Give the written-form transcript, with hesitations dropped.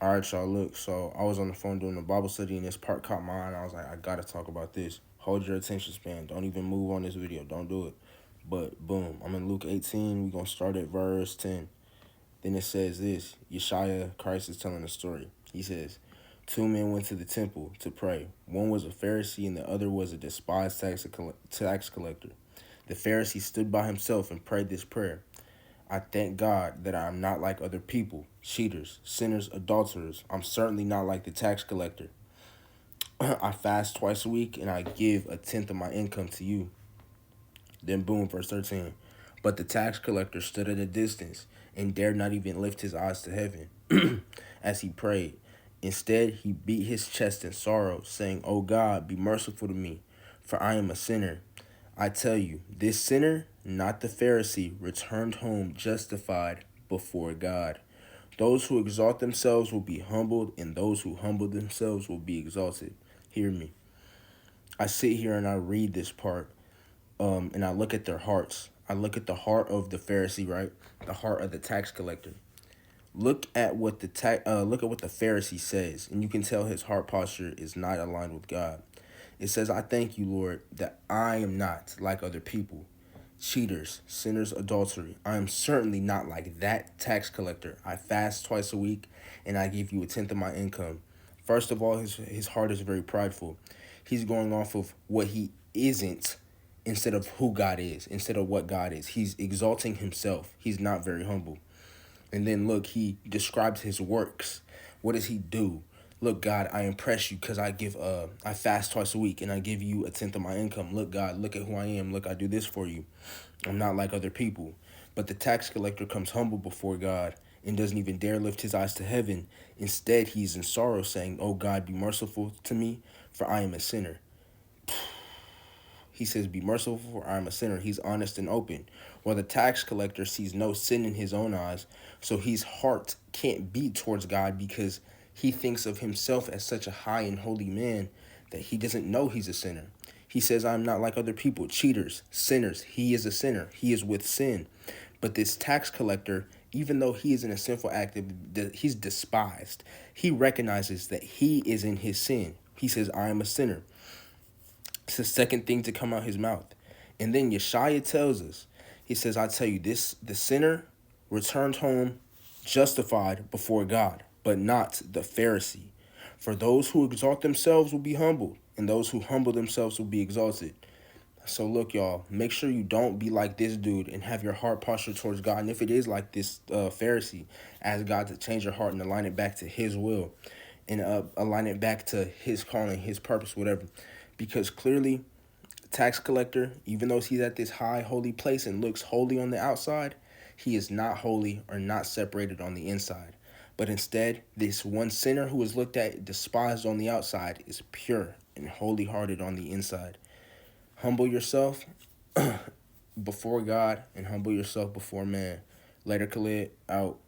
All right, y'all. Look, so I was on the phone doing a Bible study, and this part caught my eye. And I was like, I gotta talk about this. Hold your attention span. Don't even move on this video. Don't do it. But boom, I'm in Luke 18. We're gonna start at verse 10. Then it says this: Yeshua Christ is telling a story. He says, two men went to the temple to pray. One was a Pharisee, and the other was a despised tax collector. The Pharisee stood by himself and prayed this prayer: I thank God that I am not like other people, cheaters, sinners, adulterers. I'm certainly not like the tax collector. I fast twice a week and I give a tenth of my income to you. Then boom, verse 13. But the tax collector stood at a distance and dared not even lift his eyes to heaven as he prayed. Instead, he beat his chest in sorrow, saying, O God, be merciful to me, for I am a sinner. I tell you, this sinner, not the Pharisee, returned home justified before God. Those who exalt themselves will be humbled, and those who humble themselves will be exalted. Hear me. I sit here and I read this part, and I look at their hearts. I look at the heart of the Pharisee, right? The heart of the tax collector. Look at what the Pharisee says, and you can tell his heart posture is not aligned with God. It says, I thank you, Lord, that I am not like other people, cheaters, sinners, adultery. I am certainly not like that tax collector. I fast twice a week, and I give you a tenth of my income. First of all, his heart is very prideful. He's going off of what he isn't instead of who God is, instead of what God is. He's exalting himself. He's not very humble. And then look, he describes his works. What does he do? Look, God, I impress you because I fast twice a week and I give you a tenth of my income. Look, God, look at who I am. Look, I do this for you. I'm not like other people. But the tax collector comes humble before God and doesn't even dare lift his eyes to heaven. Instead, he's in sorrow, saying, Oh God, be merciful to me, for I am a sinner. He says, Be merciful, for I am a sinner. He's honest and open. While the tax collector sees no sin in his own eyes, so his heart can't beat towards God because he thinks of himself as such a high and holy man that he doesn't know he's a sinner. He says, I'm not like other people, cheaters, sinners. He is a sinner. He is with sin. But this tax collector, even though he is in a sinful act, he's despised. He recognizes that he is in his sin. He says, I am a sinner. It's the second thing to come out his mouth. And then Yeshua tells us, he says, I tell you, the sinner returned home justified before God, but not the Pharisee. For those who exalt themselves will be humbled, and those who humble themselves will be exalted. So look, y'all, make sure you don't be like this dude and have your heart posture towards God. And if it is like this Pharisee, ask God to change your heart and align it back to his will and align it back to his calling, his purpose, whatever. Because clearly, tax collector, even though he's at this high holy place and looks holy on the outside, he is not holy or not separated on the inside. But instead, this one sinner who is looked at despised on the outside is pure and holy hearted on the inside. Humble yourself before God and humble yourself before man. Later, Khalid, out.